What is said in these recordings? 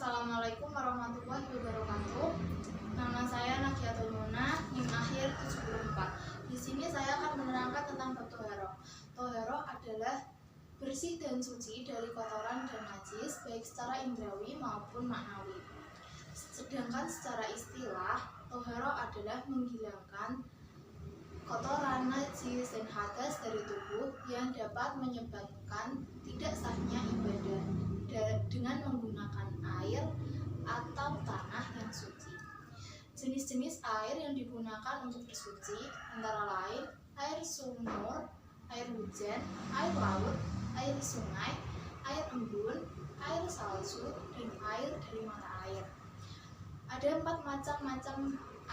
Assalamualaikum warahmatullahi wabarakatuh. Nama saya Nagiatul Muna, NIM akhir 74. Di sini saya akan menerangkan tentang bab toharo. Toharo adalah bersih dan suci dari kotoran dan najis, baik secara indrawi maupun maknawi. Sedangkan secara istilah, toharo adalah menghilangkan kotoran, najis, dan hadas dari tubuh yang dapat menyebabkan tidak sahnya ibadah dengan menggunakan air atau tanah yang suci. Jenis-jenis air yang digunakan untuk bersuci antara lain air sumur, air hujan, air laut, air sungai, air embun, air salju, dan air dari mata air. Ada 4 macam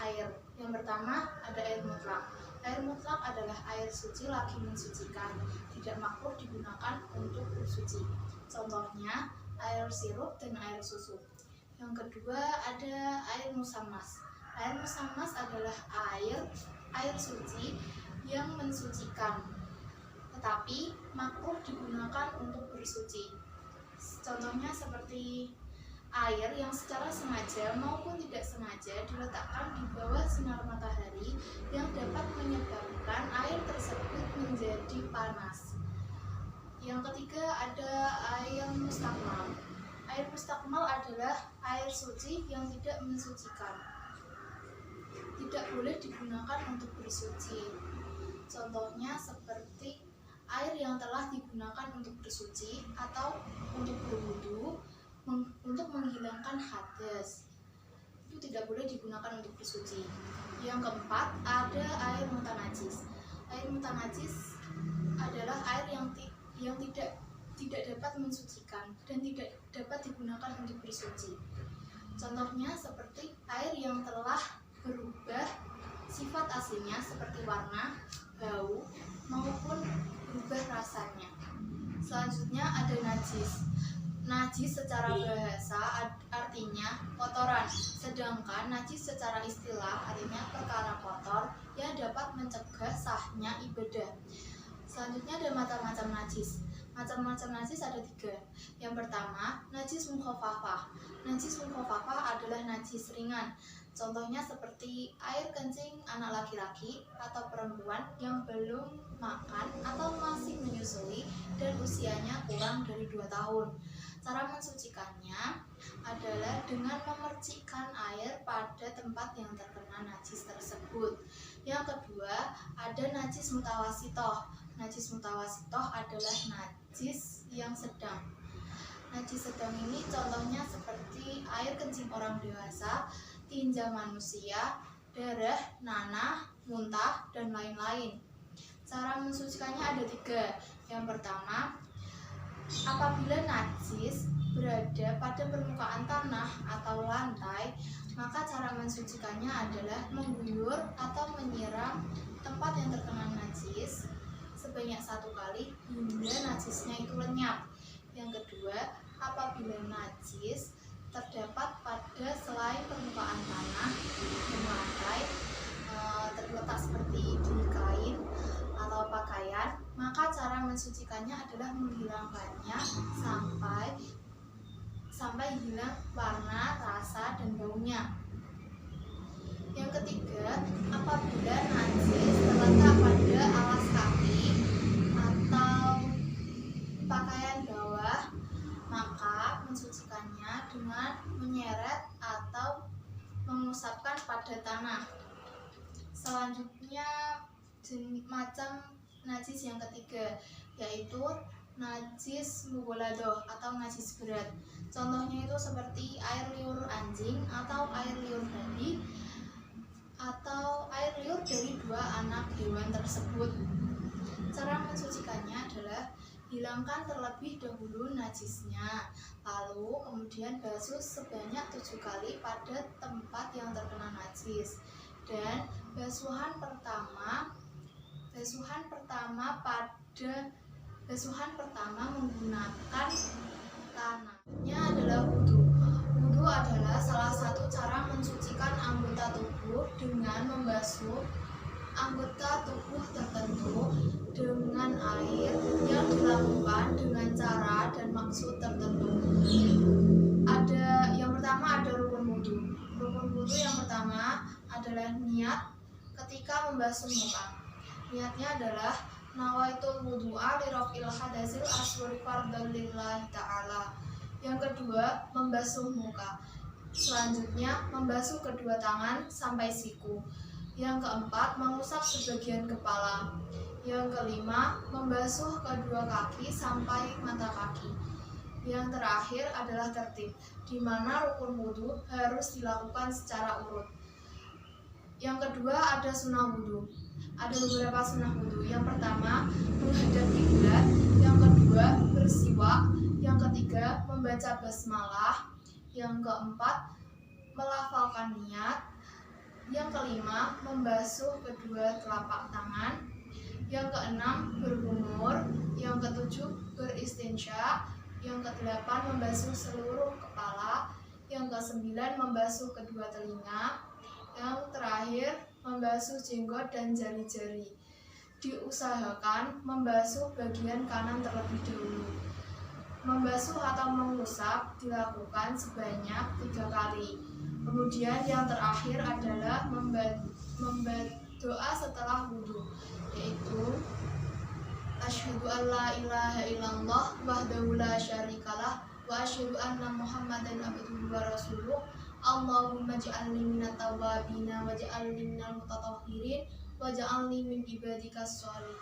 air. Yang pertama ada air mutlak. Air mutlak adalah air suci lagi mensucikan, tidak makruh digunakan untuk bersuci. Contohnya air sirup dan air susu. Yang kedua ada air musammas. Air musammas adalah air suci yang mensucikan, tetapi makruh digunakan untuk bersuci. Contohnya seperti air yang secara sengaja maupun tidak sengaja diletakkan di bawah sinar matahari yang dapat menyebabkan air tersebut menjadi panas. Yang ketiga ada air mustakmal. Air mustakmal adalah air suci yang tidak mensucikan, tidak boleh digunakan untuk bersuci. Contohnya seperti air yang telah digunakan untuk bersuci atau untuk berwudu, untuk menghilangkan hadas, itu tidak boleh digunakan untuk bersuci. Yang keempat ada air mutanajis. Air mutanajis adalah air yang tidak dapat mensucikan dan tidak dapat digunakan untuk bersuci. Contohnya seperti air yang telah berubah sifat aslinya seperti warna, bau, maupun berubah rasanya. Selanjutnya ada najis. Najis secara bahasa artinya kotoran, sedangkan najis secara istilah artinya perkara kotor yang dapat mencegah sahnya ibadah. Selanjutnya ada macam-macam najis. Macam-macam najis ada 3. Yang pertama, najis mukhafafah. Najis mukhafafah adalah najis ringan. Contohnya seperti air kencing anak laki-laki atau perempuan yang belum makan atau masih menyusui dan usianya kurang dari 2 tahun. Cara mensucikannya adalah dengan memercikkan air pada tempat yang terkena najis tersebut. Yang kedua, ada najis mutawasitoh. Najis mutawasitoh adalah najis yang sedang. Najis sedang ini contohnya seperti air kencing orang dewasa, tinja manusia, darah, nanah, muntah, dan lain-lain. Cara mensucikannya ada 3. Yang pertama, apabila najis berada pada permukaan tanah atau lantai, maka cara mensucikannya adalah mengguyur atau menyiram tempat yang terkena najis sebanyak 1 kali hingga najisnya itu lenyap. Yang kedua, apabila najis terdapat pada selain permukaan tanah dan lantai, terletak seperti di kain atau pakaian, maka cara mensucikannya adalah menghilangkannya sampai hilang warna, rasa, dan baunya. Yang ketiga, apabila najis terletak pada alas kaki atau pakaian bawah, maka mensucikannya dengan menyeret atau mengusapkan pada tanah. Selanjutnya macam najis yang ketiga yaitu najis mughaladoh atau najis berat. Contohnya itu seperti air liur anjing atau air liur babi atau air liur dari 2 anak hewan tersebut. Cara mensucikannya adalah hilangkan terlebih dahulu najisnya, lalu kemudian basuh sebanyak 7 kali pada tempat yang terkena najis. Dan basuhan pertama menggunakan tanahnya adalah wudu. Wudu adalah salah satu cara mensucikan anggota tubuh dengan membasuh anggota tubuh tertentu dengan air yang dilakukan dengan cara dan maksud tertentu. Ada yang pertama ada rukun wudhu. Rukun wudhu yang pertama adalah niat ketika membasuh muka. Niatnya adalah nawaitul wudhu'a li raf'il hadasil asghari fardhan lillahi ta'ala. Yang kedua, membasuh muka. Selanjutnya, membasuh kedua tangan sampai siku. Yang keempat, mengusap sebagian kepala. Yang kelima, membasuh kedua kaki sampai mata kaki. Yang terakhir adalah tertib, di mana rukun wudhu harus dilakukan secara urut. Yang kedua ada sunnah wudhu. Ada beberapa sunnah wudhu. Yang pertama, menghadap kiblat. Yang kedua, bersiwak. Yang ketiga, membaca basmalah. Yang keempat, melafalkan niat. Yang kelima, membasuh kedua telapak tangan. Yang keenam, berkumur. Yang ketujuh, beristinsya. Yang kedelapan, membasuh seluruh kepala. Yang kesembilan, membasuh kedua telinga. Yang terakhir, membasuh jenggot dan jari-jari. Diusahakan membasuh bagian kanan terlebih dahulu. Membasuh atau mengusap dilakukan sebanyak 3 kali. Kemudian yang terakhir adalah doa setelah wudhu, yaitu asyhadu an la ilaha illallah wahdahu la syarikalah wa asyhadu anna muhammadan abduhu wa rasuluh. Allahumma ja'alni minat tawwabina wa ja'alni minal mutatahhirin wa ja'alni min ibadikas sholihin.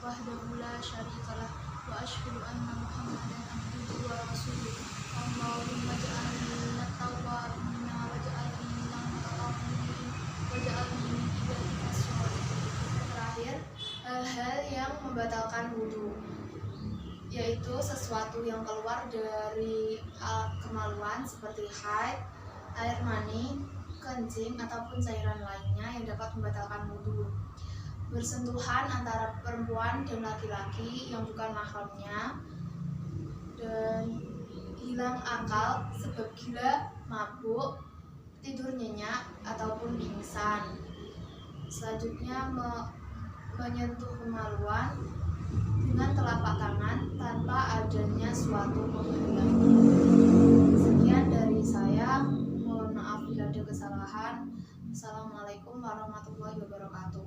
Wahdahu la syarikalah wa asyhadu anna muhammadan abduhu wa rasuluh. Allahumma ja'alni minat tawwabina wa ja'alni minal mutatahhirin wa ja'alni min ibadikas sholihin. Terakhir, hal-hal yang membatalkan wudhu, yaitu sesuatu yang keluar dari kemaluan seperti haid, air mani, kencing ataupun cairan lainnya yang dapat membatalkan wudhu. Bersentuhan antara perempuan dan laki-laki yang bukan mahramnya, dan hilang akal sebab gila, mabuk, tidur nyenyak ataupun pingsan. Selanjutnya menyentuh kemaluan dengan telapak tangan tanpa adanya suatu penghalang. Sekian dari saya, mohon maaf bila ada kesalahan. Assalamualaikum warahmatullahi wabarakatuh.